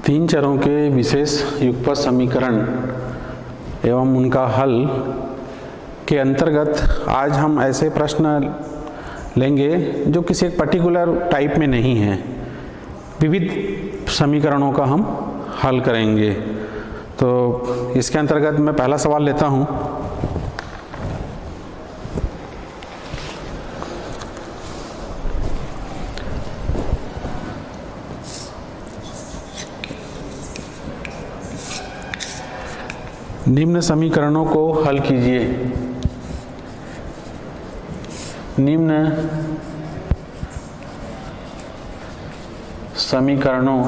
तीन चरों के विशेष युगपत समीकरण एवं उनका हल के अंतर्गत आज हम ऐसे प्रश्न लेंगे जो किसी एक पर्टिकुलर टाइप में नहीं है। विविध समीकरणों का हम हल करेंगे। तो इसके अंतर्गत मैं पहला सवाल लेता हूँ। निम्न समीकरणों को हल कीजिए। निम्न समीकरणों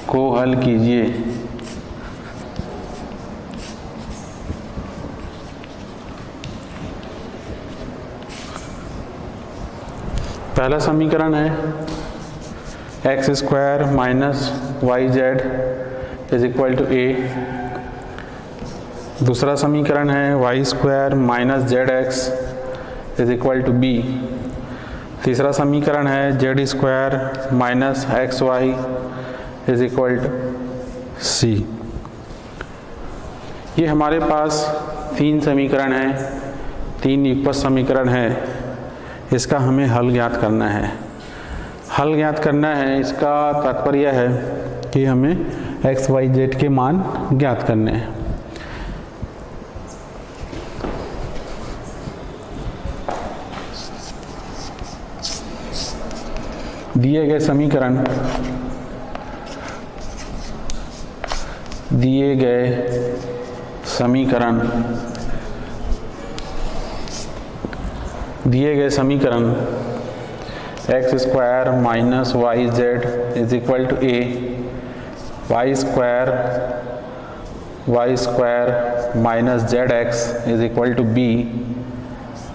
को हल कीजिए। पहला समीकरण है X square minus Y Z is equal to A. दूसरा समीकरण है Y square minus Z X is equal to B. तीसरा समीकरण है Z square minus x Y is equal to C. ये हमारे पास तीन समीकरण हैं, तीन युगपत समीकरण है। इसका हमें हल ज्ञात करना है। हल ज्ञात करना है, इसका तात्पर्य है कि हमें एक्स वाई जेड के मान ज्ञात करने हैं। दिए गए समीकरण X square minus Y Z is equal to A, Y square minus Z X is equal to B,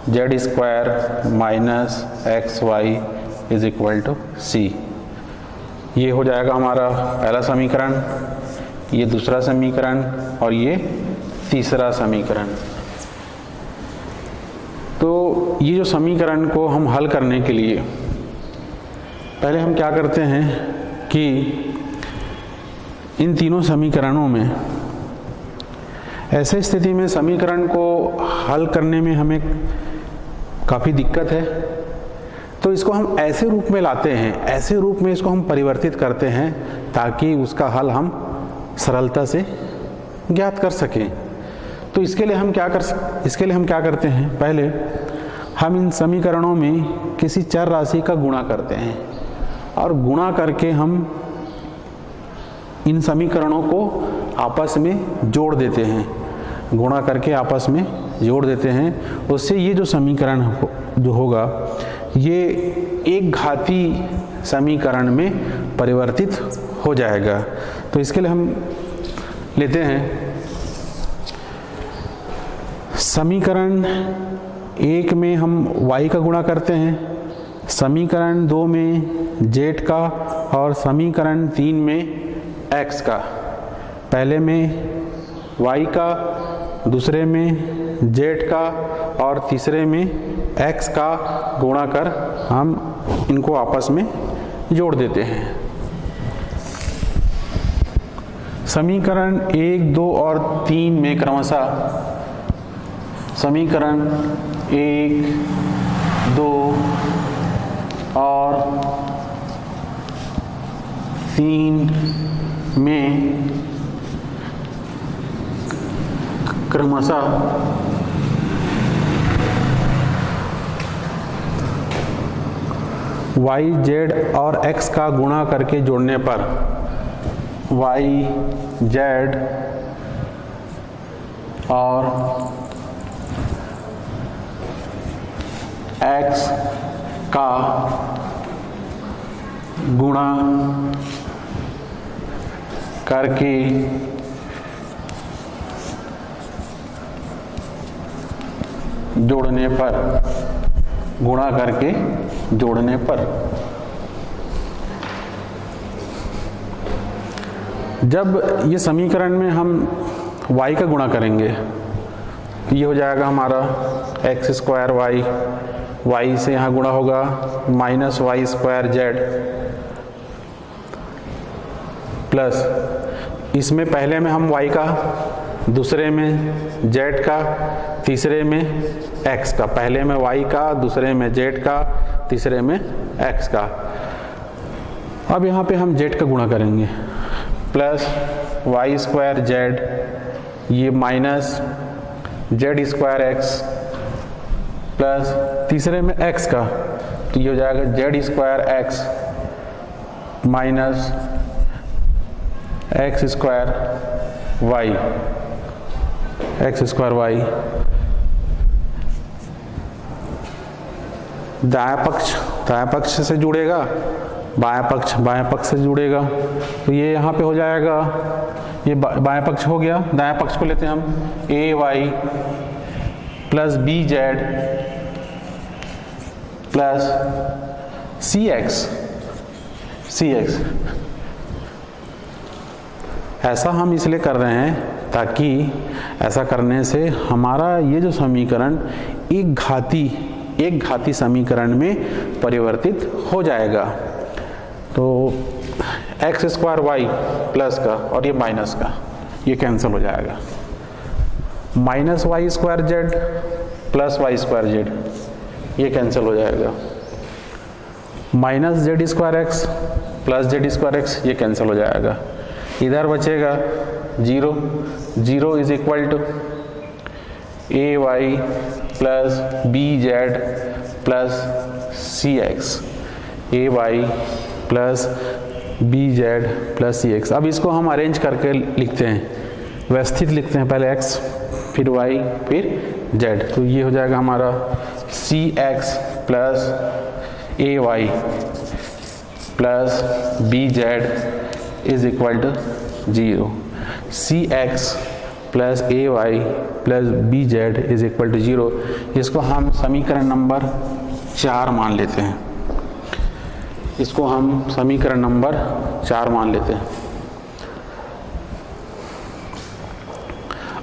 Z square minus x Y is equal to C. ये हो जाएगा हमारा पहला समीकरण, ये दूसरा समीकरण और ये तीसरा समीकरण। तो ये जो समीकरण को हम हल करने के लिए पहले हम क्या करते हैं कि इन तीनों समीकरणों में ऐसे स्थिति में समीकरण को हल करने में हमें काफ़ी दिक्कत है, तो इसको हम ऐसे रूप में लाते हैं, ऐसे रूप में इसको हम परिवर्तित करते हैं ताकि उसका हल हम सरलता से ज्ञात कर सकें। तो इसके लिए हम क्या करते हैं, पहले हम इन समीकरणों में किसी चर राशि का गुणा करते हैं और गुणा करके हम इन समीकरणों को आपस में जोड़ देते हैं। गुणा करके आपस में जोड़ देते हैं, उससे ये जो समीकरण जो होगा ये एक घाती समीकरण में परिवर्तित हो जाएगा। तो इसके लिए हम लेते हैं समीकरण 1 में हम y का गुणा करते हैं, समीकरण 2 में z का और समीकरण 3 में x का। पहले में y का, दूसरे में z का और तीसरे में x का गुणा कर हम इनको आपस में जोड़ देते हैं। समीकरण 1, 2 और 3 में क्रमशः समीकरण 1, 2 और 3 में क्रमशः y, z और x का गुणा करके जोड़ने पर y, z और x का गुणा करके जोड़ने पर जब ये समीकरण में हम y का गुणा करेंगे ये हो जाएगा हमारा एक्स स्क्वायर वाई, वाई से यहाँ गुणा होगा minus Y square Z, plus इसमें पहले में हम y का, दूसरे में z का, तीसरे में x का, पहले में y का, दूसरे में z का, तीसरे में x का। अब यहाँ पे हम z का गुणा करेंगे, प्लस वाई स्क्वायर जेड, ये minus Z square x, plus तीसरे में x का, तो ये हो जाएगा z square x minus x square y, x square y. दायां पक्ष से जुड़ेगा, बायां पक्ष से जुड़ेगा, तो ये यहाँ पे हो जाएगा, ये बायां पक्ष हो गया। दायां पक्ष को लेते हैं हम, A Y plus B Z plus C X, ऐसा हम इसलिए कर रहे हैं ताकि ऐसा करने से हमारा ये जो समीकरण एक घाती समीकरण में परिवर्तित हो जाएगा। तो एक्स स्क्वायर वाई प्लस का और ये माइनस का, ये कैंसिल हो जाएगा। Minus Y square Z plus y square z, ये कैंसिल हो जाएगा। Minus Z square x plus Z square x, ये कैंसिल हो जाएगा। इधर बचेगा zero, zero is equal to A Y plus B Z plus C x, a Y plus B Z plus C x. अब इसको हम अरेंज करके लिखते हैं, व्यवस्थित लिखते हैं, पहले x फिर y फिर z, तो ये हो जाएगा हमारा C x plus A Y plus B Z is equal to zero. C x plus A Y plus B Z is equal to zero. इसको हम समीकरण नंबर 4 मान लेते हैं, इसको हम समीकरण नंबर 4 मान लेते हैं।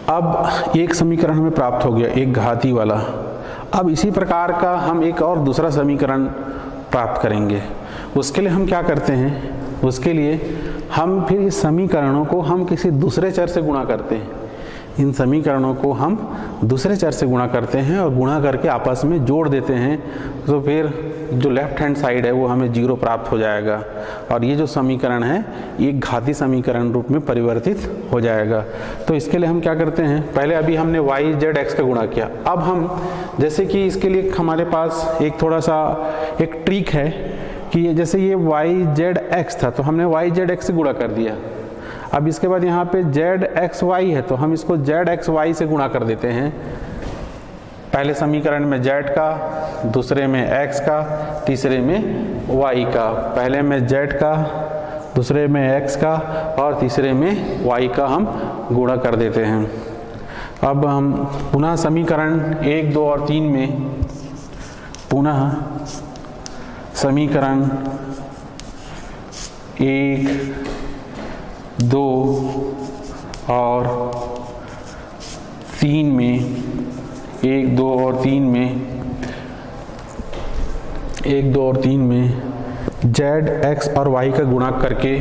अब एक समीकरण हमें प्राप्त हो गया, एक घाती वाला। अब इसी प्रकार का हम एक और दूसरा समीकरण प्राप्त करेंगे। उसके लिए हम क्या करते हैं, उसके लिए हम फिर इस समीकरणों को हम किसी दूसरे चर से गुणा करते हैं। इन समीकरणों को हम दूसरे चर से गुणा करते हैं और गुणा करके आपस में जोड़ देते हैं, तो फिर जो लेफ्ट हैंड साइड है वो हमें जीरो प्राप्त हो जाएगा और ये जो समीकरण है एक घाती समीकरण रूप में परिवर्तित हो जाएगा। तो इसके लिए हम क्या करते हैं, पहले अभी हमने वाई जेड एक्स का गुणा किया। अब हम जैसे कि इसके लिए हमारे पास एक थोड़ा सा एक ट्रिक है कि जैसे ये वाई जेड एक्स था तो हमने वाई जेड एक्स से गुणा कर दिया। अब इसके बाद यहाँ पे जेड एक्स वाई है तो हम इसको जेड एक्स वाई से गुणा कर देते हैं। पहले समीकरण में जेड का, दूसरे में एक्स का, तीसरे में वाई का। पहले में जेड का, दूसरे में एक्स का और तीसरे में वाई का हम गुणा कर देते हैं। अब हम पुनः समीकरण 1, 2 और 3 में पुनः समीकरण 1, 2 और 3 में 1, 2 और 3 में जेड एक्स और वाई का गुणा करके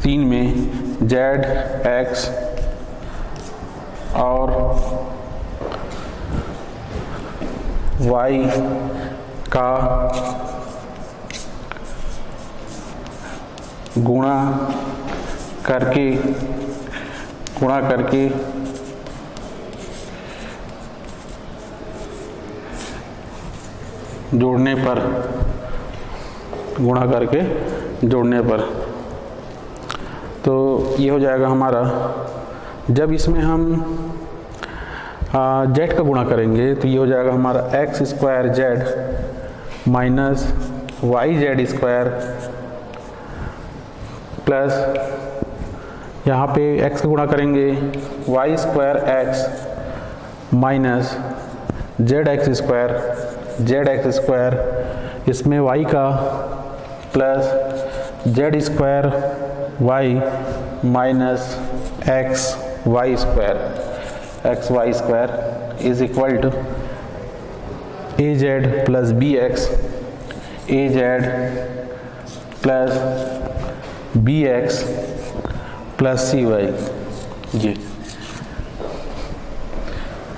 3 में जेड एक्स और वाई का गुणा करके जोड़ने पर तो ये हो जाएगा हमारा। जब इसमें हम जेड का गुणा करेंगे तो ये हो जाएगा हमारा X square Z minus Y Z square plus यहाँ पे x का गुणा करेंगे Y square x minus Z X square, इसमें y का plus Z square Y minus x Y square is equal to A Z plus B X, A Z plus B x plus C Y, ये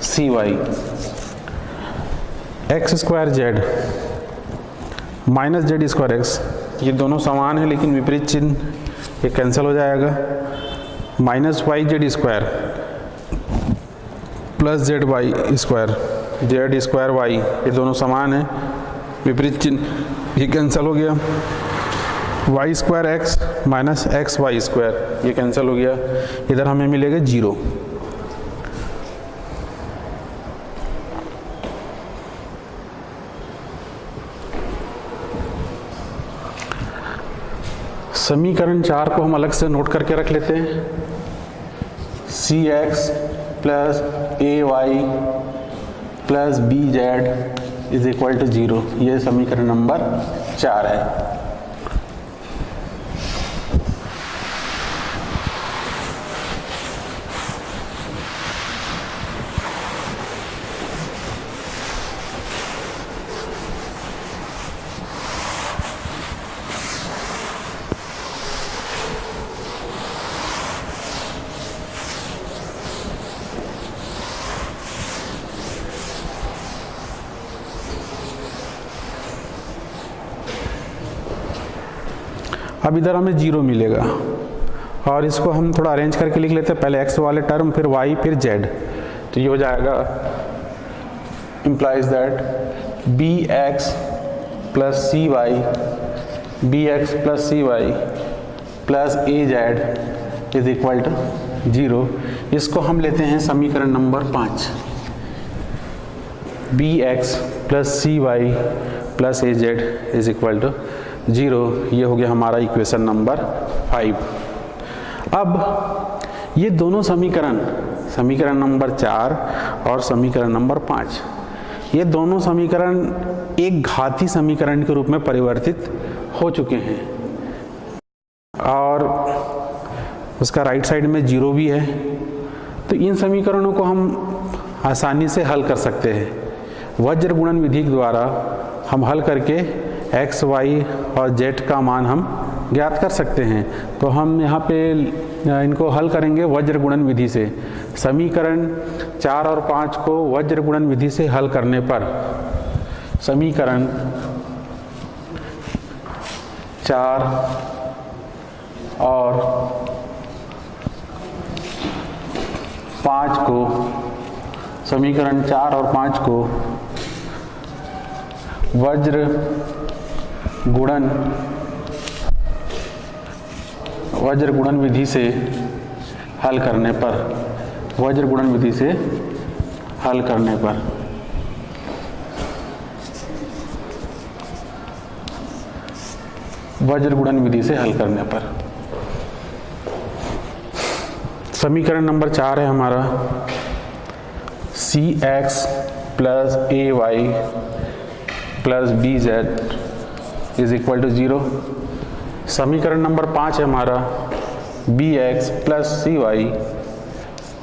C Y x square Z minus Z square x, ये दोनों समान है लेकिन विपरीत चिन्ह, ये cancel हो जाएगा। Minus Y Z square plus z y square, z square y, ये दोनों समान है, विपरीत चिन्ह, ये कैंसिल हो गया। Y square x minus x Y square, ये कैंसिल हो गया। इधर हमें मिलेगा 0। समीकरण 4 को हम अलग से नोट करके रख लेते हैं। C x plus A Y plus B Z is equal to 0, ये समीकरण नंबर 4 है। अब इधर हमें 0 मिलेगा और इसको हम थोड़ा अरेंज करके लिख लेते हैं, पहले x वाले टर्म, फिर y, फिर z, तो ये हो जाएगा implies that bx plus C y, b x plus C Y plus A Z is equal to 0। इसको हम लेते हैं समीकरण number 5, b x plus C Y plus A Z is equal to 0, ये हो गया हमारा इक्वेशन नंबर 5। अब ये दोनों समीकरण, समीकरण नंबर 4 और समीकरण नंबर 5, ये दोनों समीकरण एक घाती समीकरण के रूप में परिवर्तित हो चुके हैं और उसका राइट साइड में 0 भी है। तो इन समीकरणों को हम आसानी से हल कर सकते हैं। वज्र गुणन विधि के द्वारा हम हल करके x, y और z का मान हम ज्ञात कर सकते हैं। तो हम यहाँ पे इनको हल करेंगे वज्र गुणन विधि से। समीकरण 4 और 5 को वज्र गुणन विधि से हल करने पर समीकरण 4 और 5 को, समीकरण 4 और 5 को वज्र गुणन विधि से हल करने पर, वज्र गुणन विधि से हल करने पर वज्र गुणन विधि से हल करने पर समीकरण नंबर 4 है हमारा C x plus A Y plus B Z is equal to 0। समीकरण नंबर 5 है हमारा B x plus C Y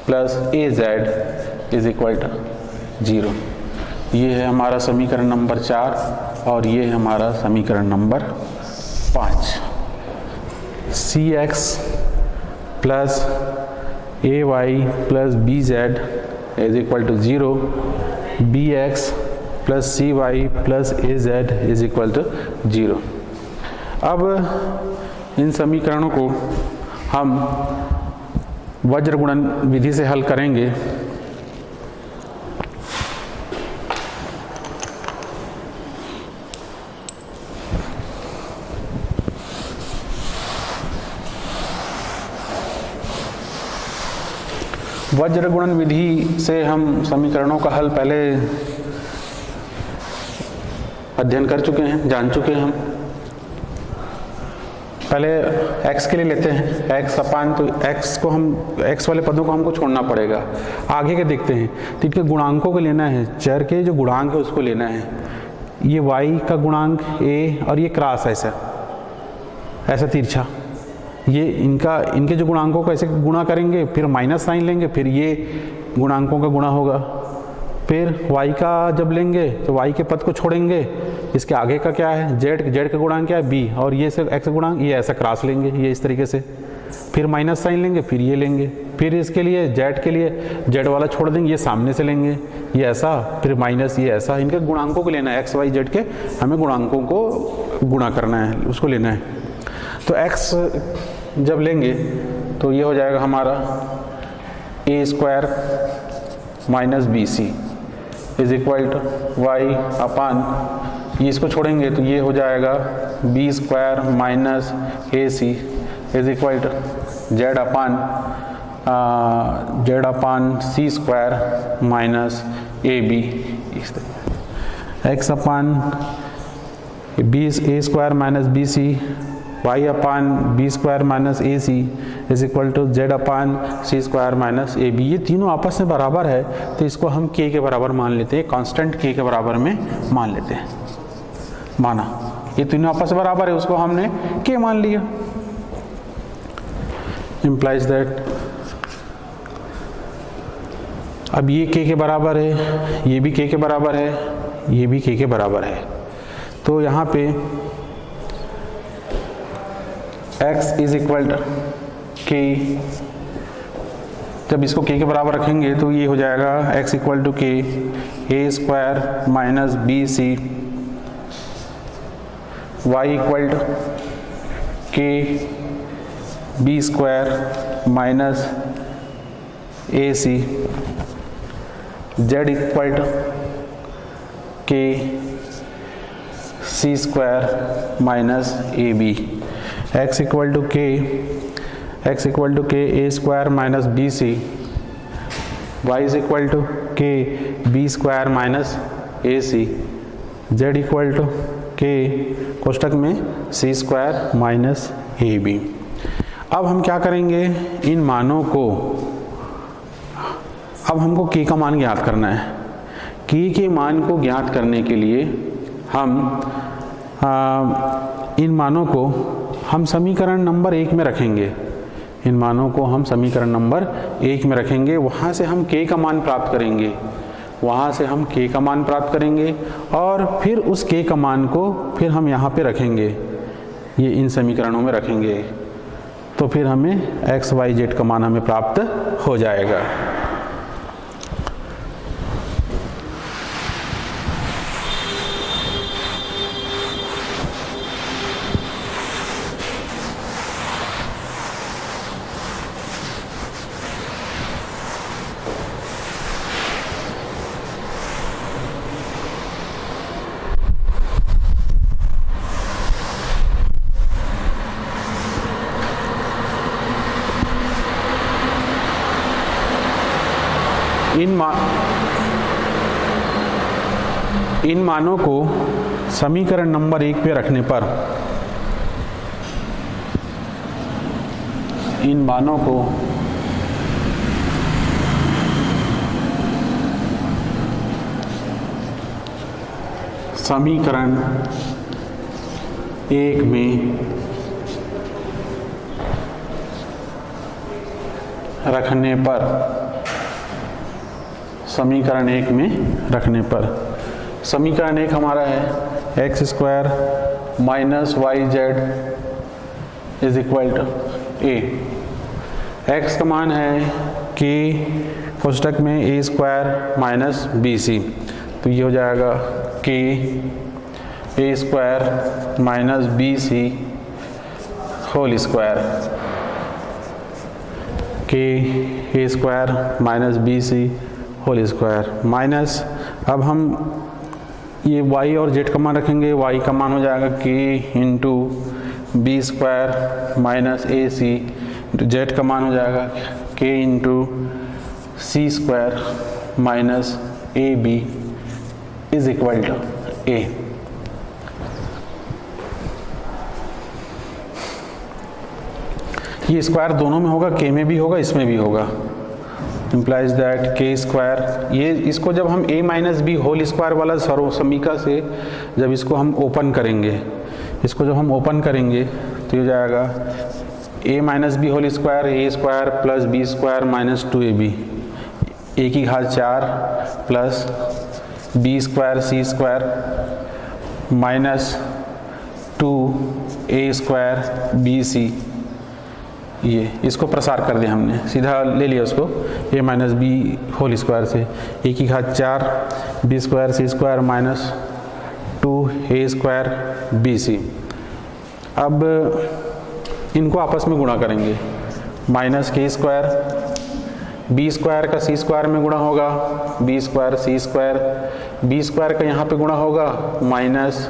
plus A Z is equal to 0। ये है हमारा समीकरण नंबर 4 और ये है हमारा समीकरण number 5। C x plus A Y plus B Z is equal to 0, b x plus C Y plus A Z is equal to 0। अब इन समीकरणों को हम वज्र गुणन विधि से हल करेंगे। वज्र गुणन विधि से हम समीकरणों का हल पहले अध्ययन कर चुके हैं, जान चुके हैं हम। पहले x के लिए लेते हैं, x अपान, तो x को हम, x वाले पदों को हमको छोड़ना पड़ेगा। आगे के देखते हैं, तो इनके गुणांकों को लेना है, चर के जो गुणांक है उसको लेना है। ये y का गुणांक a और ये क्रॉस ऐसा ऐसा तिरछा, ये इनके जो गुणांकों को ऐसे गुणा करेंगे, फिर माइनस साइन लेंगे, फिर ये गुणांकों का गुणा होगा। फिर y का जब लेंगे तो y के पद को छोड़ेंगे इसके आगे का क्या है, जेड का गुणांक क्या है बी, और ये से एक्स गुणांक, ये ऐसा क्रॉस लेंगे, ये इस तरीके से, फिर माइनस साइन लेंगे, फिर ये लेंगे, फिर इसके लिए जेड के लिए जेड वाला छोड़ देंगे, ये सामने से लेंगे, ये ऐसा, फिर माइनस ये ऐसा, इनके गुणांकों को लेना है, एक्स वाई जेड के हमें गुणांकों को गुणा करना है, उसको लेना है। तो एक्स जब लेंगे तो ये हो जाएगा हमारा A square minus B C is equal to Y upon, ये इसको छोड़ेंगे तो ये हो जाएगा B square minus A C is equal to Z upon C square minus A B, X upon B A square minus B C, Y upon B square minus A C is equal to Z upon C square minus A B. ये तीनों आपस में बराबर है तो इसको हम के बराबर मान लेते हैं, कांस्टेंट के बराबर में मान लेते हैं। माना ये तीनों आपस में बराबर है, उसको हमने के मान लिया, इम्प्लाइज दैट अब ये के बराबर है, ये भी के बराबर है, ये भी के बराबर है। तो यहाँ पे x इज इक्वल टू के, जब इसको के बराबर रखेंगे तो ये हो जाएगा x equal to K A square minus B C, Y equal to K B square minus A C, Z equal to K C square minus A B, X equal to K A square minus B C, Y is equal to K B square minus A C, Z equal to K कोष्टक में C square minus ए B. अब हम क्या करेंगे, इन मानों को, अब हमको के का मान ज्ञात करना है। के मान को ज्ञात करने के लिए हम इन मानों को हम समीकरण नंबर 1 में रखेंगे, इन मानों को हम समीकरण नंबर 1 में रखेंगे, वहाँ से हम के का मान प्राप्त करेंगे, वहाँ से हम के का मान प्राप्त करेंगे और फिर उस के का मान को फिर हम यहाँ पे रखेंगे, ये इन समीकरणों में रखेंगे, तो फिर हमें एक्स वाई जेड का मान हमें प्राप्त हो जाएगा। इन मानों को समीकरण नंबर 1 पे रखने पर, इन मानों को समीकरण 1 में रखने पर, समीकरण 1 में रखने पर, समीकरण 1 हमारा है X square minus Y Z is equal to A, X का मान है के कोष्टक में A square minus B C, तो ये हो जाएगा K A square minus B C whole square, K A square minus B C whole square minus, अब हम ये y और z का मान रखेंगे, y का मान हो जाएगा k into B square minus ए सी, z का मान हो जाएगा k into C square minus A B is equal to A. ये स्क्वायर दोनों में होगा, k में भी होगा, इसमें भी होगा, इम्प्लाइज दैट के स्क्वायर, ये इसको जब हम a minus b whole square वाला समीकरण से जब इसको हम ओपन करेंगे, इसको जब हम ओपन करेंगे तो ये हो जाएगा a minus b whole square a square plus b square minus 2ab, a की घात 4 plus b square c square minus 2a² BC, ये इसको प्रसार कर दिया हमने, सीधा ले लिया उसको a minus b whole square से, a की घात 4 b² c² minus 2a² BC। अब इनको आपस में गुणा करेंगे, माइनस k² b² का c² में गुणा होगा, b² c², b² का यहाँ पे गुणा होगा, माइनस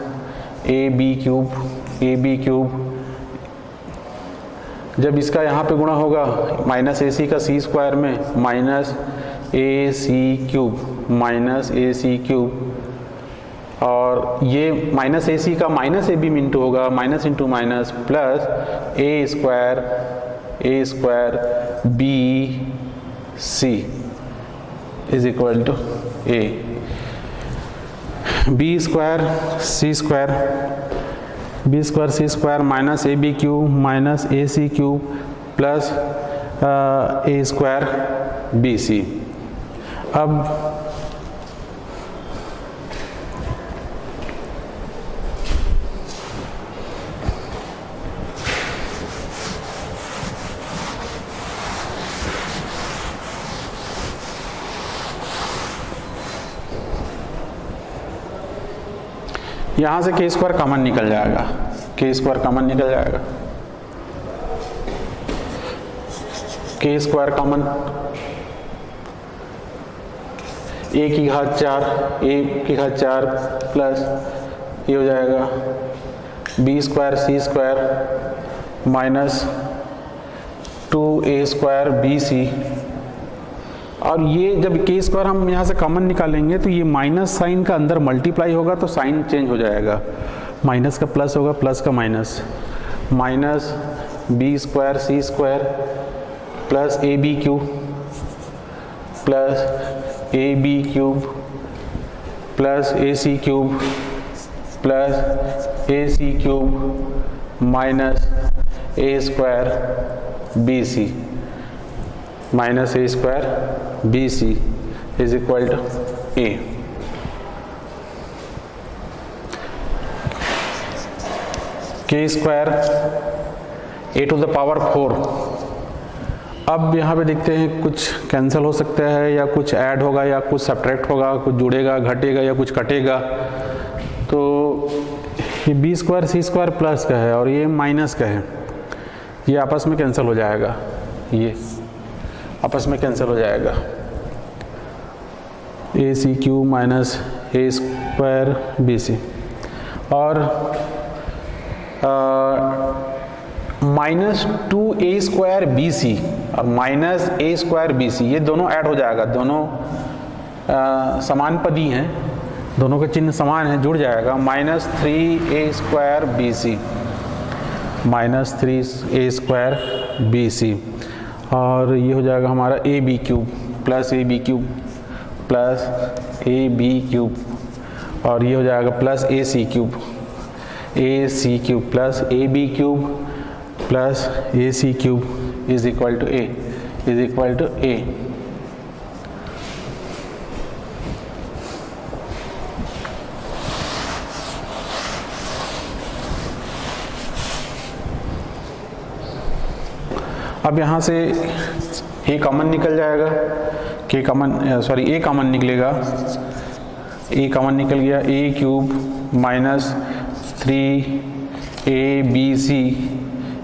ab³ जब इसका यहाँ पे गुणा होगा माइनस AC का c² में, माइनस AC³ माइनस AC³, और ये माइनस AC का माइनस AB में इंटू होगा, minus into minus plus a² BC is equal to a, b² c² minus AB³ minus AC³ plus a² BC। अब यहाँ से k² कॉमन निकल जाएगा, k² कॉमन निकल जाएगा, k² कॉमन, a की घात 4 प्लस ये हो जाएगा b² c² minus 2a² BC। और ये जब k² हम यहाँ से कॉमन निकालेंगे तो ये माइनस साइन का अंदर मल्टीप्लाई होगा तो साइन चेंज हो जाएगा, माइनस का प्लस होगा, प्लस का minus, minus b² c² plus AB³ plus AB³ plus AC³ plus AC³ minus a² BC minus a² BC is equal to a। k² a to the power 4। अब यहाँ पे देखते हैं कुछ कैंसिल हो सकता है या कुछ ऐड होगा या कुछ सब्ट्रैक्ट होगा, कुछ जुड़ेगा घटेगा या कुछ कटेगा। तो ये b² c² प्लस का है और ये माइनस का है, ये आपस में कैंसिल हो जाएगा, ये आपस में कैंसिल हो जाएगा, AC³ माइनस a² BC और माइनस 2a² BC और माइनस a² BC ये दोनों ऐड हो जाएगा, दोनों समान पदी हैं, दोनों का चिन्ह समान है, जुड़ जाएगा, minus 3a² BC minus 3a² BC और ये हो जाएगा हमारा AB³ plus AB³ plus AB³ और ये हो जाएगा plus AC³ plus AB³ plus AC³ is equal to A। अब यहाँ से a कॉमन निकल जाएगा, a कॉमन निकलेगा, a कॉमन निकल गया, a³ माइनस 3abc,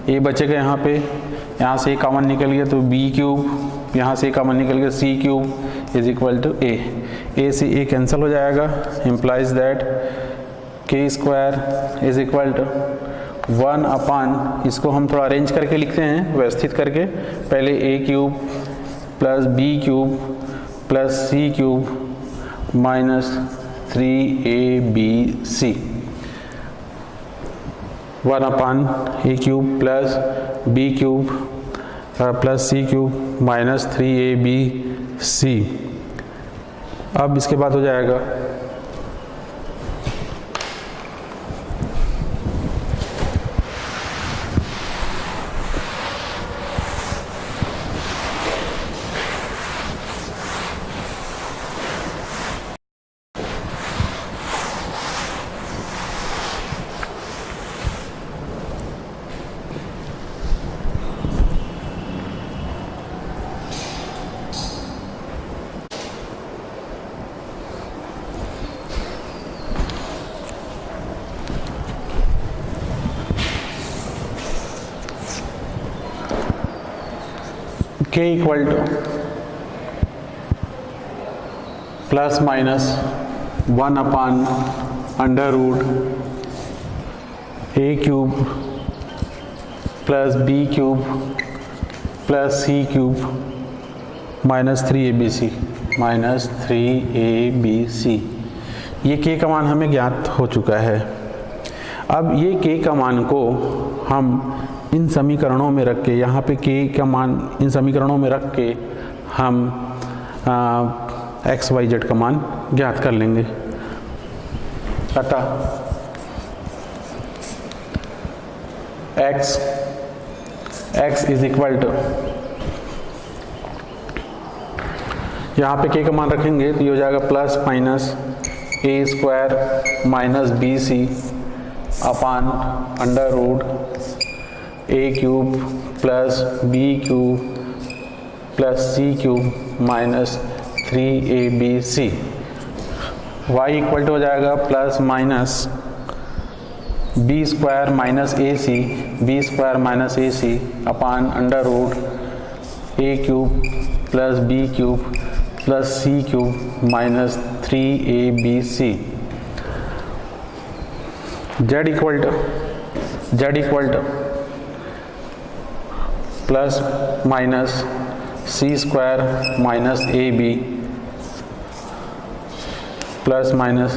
a बचेगा यहाँ से a कॉमन निकल गया तो b³, यहाँ से a कॉमन निकल गया c³ is equal to a से a कैंसिल हो जाएगा, implies that k² is equal to 1 upon, इसको हम थोड़ा अरेंज करके लिखते हैं, व्यवस्थित करके, पहले a³ plus b³ plus c³ minus 3abc, 1 upon a³ plus b³ plus c³ minus 3abc। अब इसके बाद हो जाएगा k equal to plus minus 1 upon under root a cube plus b cube plus c cube minus 3abc minus 3abc। ये k का मान हमें ज्ञात हो चुका है। अब ये k का मान को हम इन समीकरणों में रख के, यहाँ पे k का मान इन समीकरणों में रख के हम x y z का मान ज्ञात कर लेंगे। अतः x इज इक्वल टू, यहाँ पे k का मान रखेंगे तो ये हो जाएगा plus minus a square minus B C upon under root a cube plus b cube plus c cube minus 3abc। y equal to हो जाएगा plus minus b square minus A c upon under root A cube plus B cube plus C cube minus 3abc। z equal to plus minus C square minus A b plus minus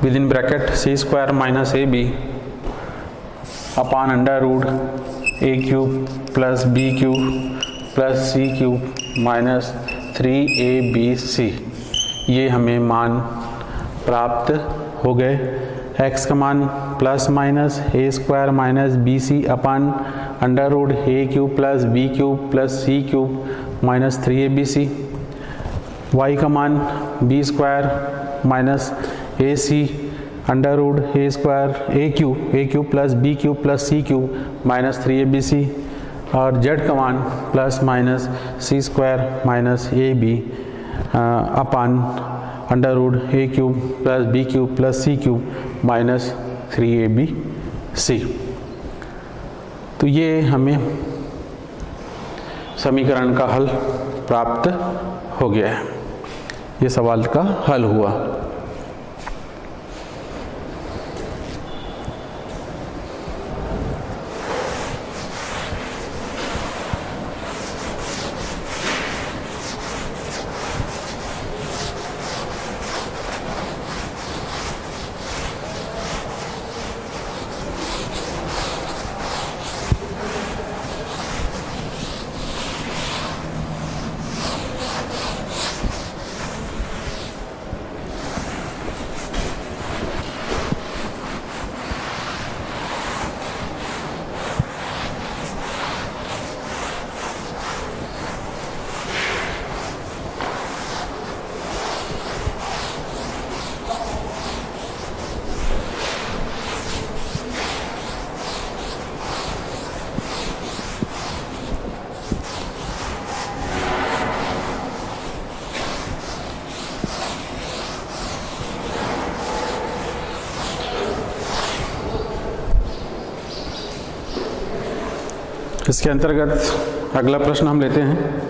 within bracket c square minus A B upon under root A cube plus B cube plus C cube minus 3abc। ये हमें मान प्राप्त हो गए। x का मान plus minus A square minus B C upon under root A cube plus B cube plus C cube minus 3abc। y का मान B square minus A C under root A square A cube plus B cube plus C cube minus 3abc। और z का मान plus minus C square minus A B upon under root A cube plus B cube plus C cube minus 3abc। तो ये हमें समीकरण का हल प्राप्त हो गया है। ये सवाल का हल हुआ। इसके अंतर्गत अगला प्रश्न हम लेते हैं।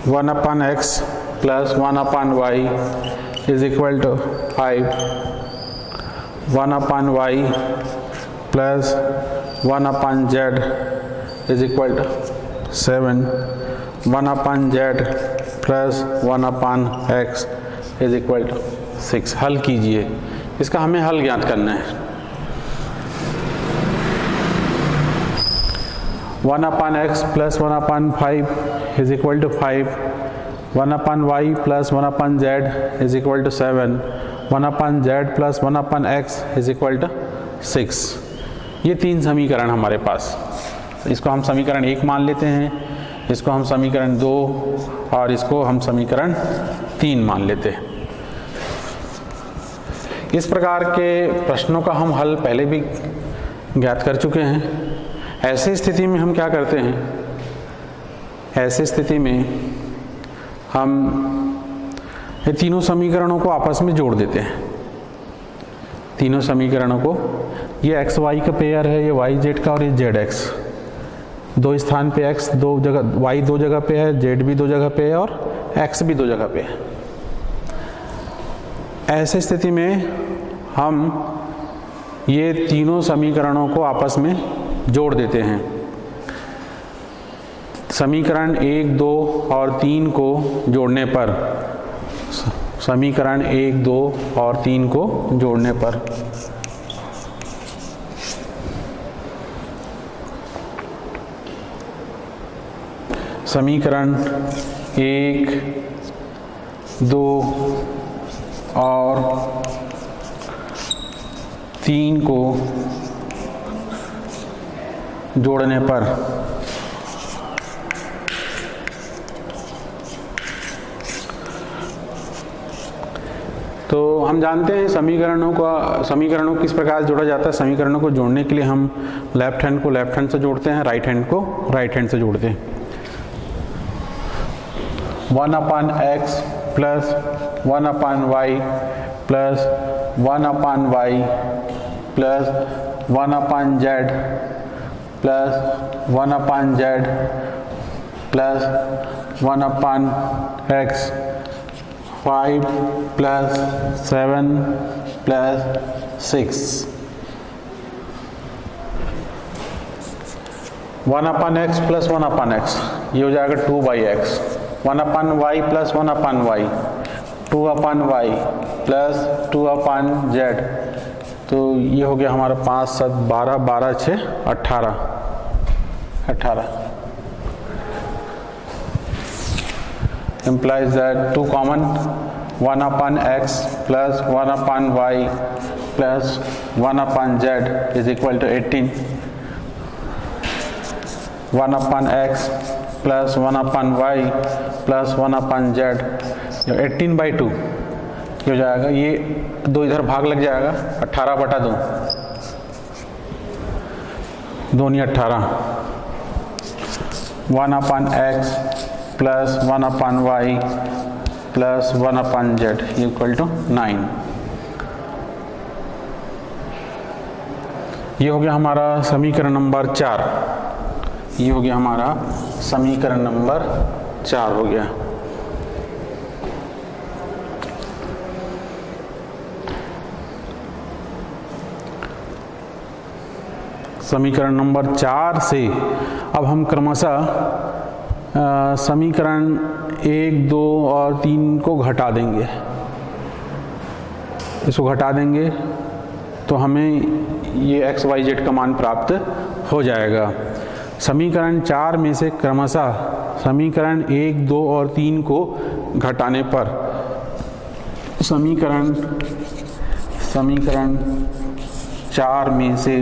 One upon x plus 1 upon y is equal to 5, 1 upon y plus 1 upon z is equal to 7, 1 upon z plus 1 upon x is equal to 6। हल कीजिए। इसका हमें हल ज्ञात करना है। 1 upon x plus 1 upon 5 is equal to 5, 1 upon y plus 1 upon z is equal to 7, 1 upon z plus 1 upon x is equal to 6। ये तीन समीकरण हमारे पास। इसको हम समीकरण 1 मान लेते हैं, इसको हम समीकरण 2 और इसको हम समीकरण 3 मान लेते हैं। इस प्रकार के प्रश्नों का हम हल पहले भी ज्ञात कर चुके हैं। ऐसी स्थिति में हम क्या करते हैं, ऐसी स्थिति में हम ये तीनों समीकरणों को आपस में जोड़ देते हैं। तीनों समीकरणों को, ये एक्स वाई का पेयर है, ये वाई जेड का और ये जेड एक्स। दो स्थान पे एक्स दो जगह, वाई दो जगह पे है, जेड भी दो जगह पे है और एक्स भी दो जगह पे है। ऐसी स्थिति में हम ये तीनों समीकरणों को आपस में जोड़ देते हैं। समीकरण 1, 2 और 3 को जोड़ने पर, समीकरण 1, 2 और 3 को जोड़ने पर समीकरण 1, 2 और 3 को जोड़ने पर तो हम जानते हैं समीकरणों किस प्रकार जोड़ा जाता है। समीकरणों को जोड़ने के लिए हम लेफ्ट हैंड को लेफ्ट हैंड से जोड़ते हैं, राइट हैंड को राइट हैंड से जोड़ते हैं। 1/x plus 1/y plus 1/y plus 1/z plus 1/z plus 1/x 5 plus 7 plus 6 1/x plus 1/x ये हो जाएगा 2/x 1/y plus 1/y 2/y plus 2/z। तो ये हो गया हमारा 5, 7, 12, 12, 6, 18 implies that 2 common 1/x plus 1/y plus 1/z is equal to 18। 1/x plus 1/y plus 1/z 18/2 हो जाएगा। ये 2 इधर भाग लग जाएगा, 18/2 2 18। 1/x plus 1/y plus 1/z equal to 9। ये हो गया हमारा समीकरण नंबर 4। ये हो गया हमारा समीकरण नंबर 4 हो गया। समीकरण नंबर 4 से अब हम क्रमशः समीकरण 1, 2 और 3 को घटा देंगे। इसको घटा देंगे तो हमें ये एक्स वाई जेड का मान प्राप्त हो जाएगा। समीकरण 4 में से क्रमशः समीकरण 1, 2 और 3 को घटाने पर समीकरण 4 में से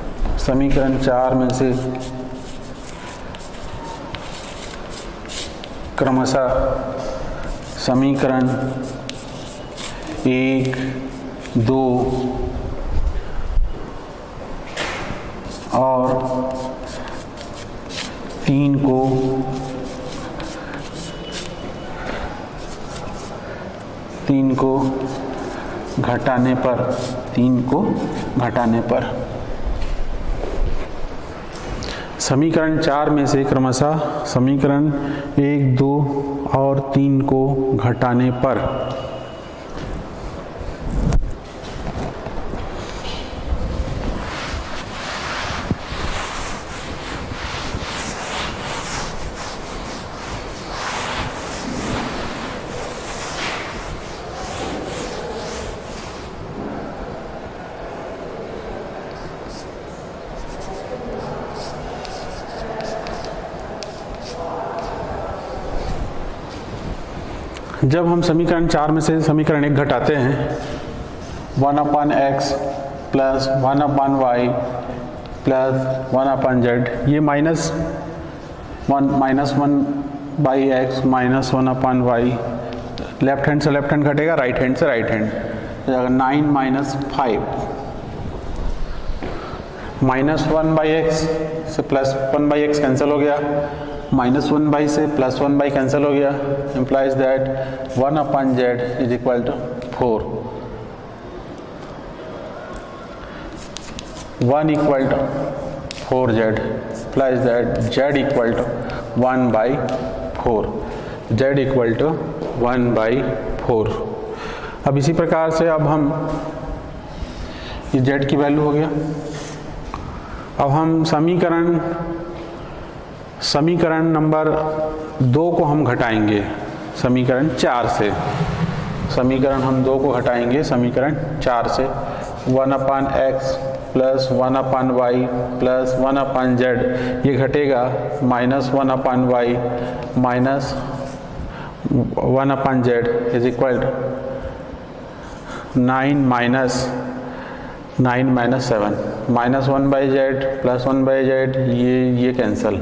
क्रमशः समीकरण 1, 2 और 3 को घटाने पर समीकरण 4 में से क्रमशः समीकरण 1, 2 और 3 को घटाने पर जब हम समीकरण 4 में से समीकरण 1 घटाते हैं 1/x plus 1/y plus 1/z, ये -1/x minus 1/y, left hand से लेफ्ट हैंड घटेगा, राइट हैंड से राइट हैंड, हो जाएगा 9 माइनस 5, माइनस 1/x से प्लस 1/x कैंसिल हो गया, माइनस 1 से प्लस 1 कैंसिल हो गया, implies that 1/z is equal to 4, 1 equal to 4z, implies that z equal to 1/4, z equal to 1/4। अब इसी प्रकार से अब हम ये z की वैल्यू हो गया। अब हम समीकरण नंबर 2 को हम घटाएंगे समीकरण 4 से। समीकरण हम 2 को घटाएंगे समीकरण 4 से। 1/x plus 1/y plus 1/z ये घटेगा minus 1/y minus 1/z is equal 9 minus 7, minus 1/z plus 1/z ये कैंसिल,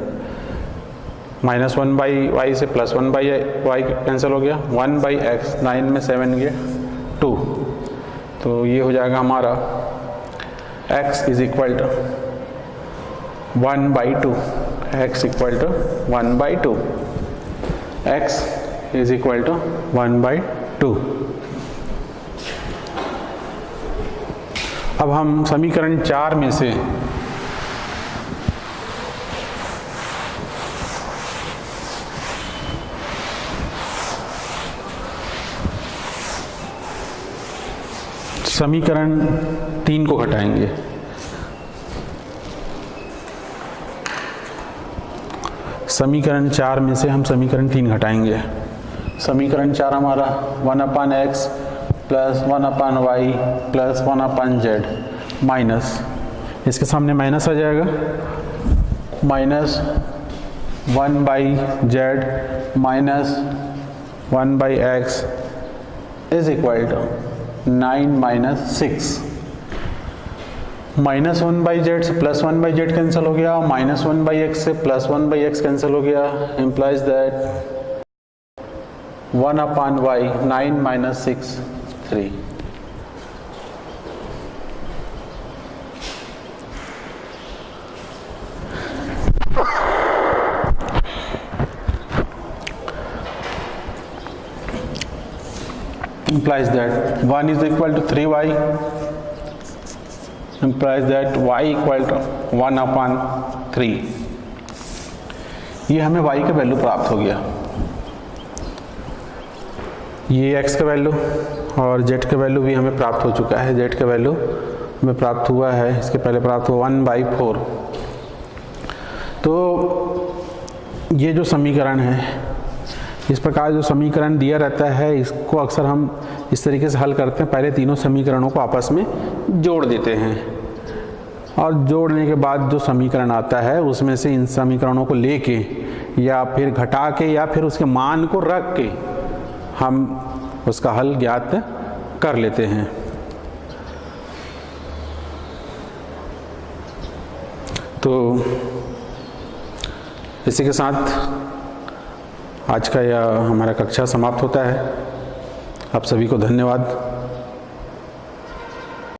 माइनस 1/y से प्लस 1/y कैंसिल हो गया, 1/x 9 में 7 गया 2, तो ये हो जाएगा हमारा x is equal to 1/2, x equal to 1/2, x is equal to 1/2। अब हम समीकरण 4 में से समीकरण 3 को घटाएंगे। समीकरण 4 में से हम समीकरण 3 घटाएंगे। समीकरण 4 हमारा 1/x plus 1/y plus 1/z minus, इसके सामने माइनस आ जाएगा, minus 1/z minus 1/x is equal to 9 minus 6, minus 1/z से प्लस 1/z कैंसिल हो गया, माइनस 1/x से प्लस 1/x कैंसिल हो गया, implies that 1/y 9 minus 6 3। implies that 1 is equal to 3y, implies that y equal to 1/3। ये हमें y का value प्राप्त हो गया, ये x का वैल्यू और z का वैल्यू भी हमें प्राप्त हो चुका है। z का वैल्यू हमें प्राप्त हुआ है, इसके पहले प्राप्त हुआ 1/4। तो ये जो समीकरण है, इस प्रकार जो समीकरण दिया रहता है इसको अक्सर हम इस तरीके से हल करते हैं, पहले तीनों समीकरणों को आपस में जोड़ देते हैं और जोड़ने के बाद जो समीकरण आता है उसमें से इन समीकरणों को लेके या फिर घटा के या फिर उसके मान को रख के हम उसका हल ज्ञात कर लेते हैं। तो इसी के साथ आज का यह हमारा कक्षा समाप्त होता है। आप सभी को धन्यवाद।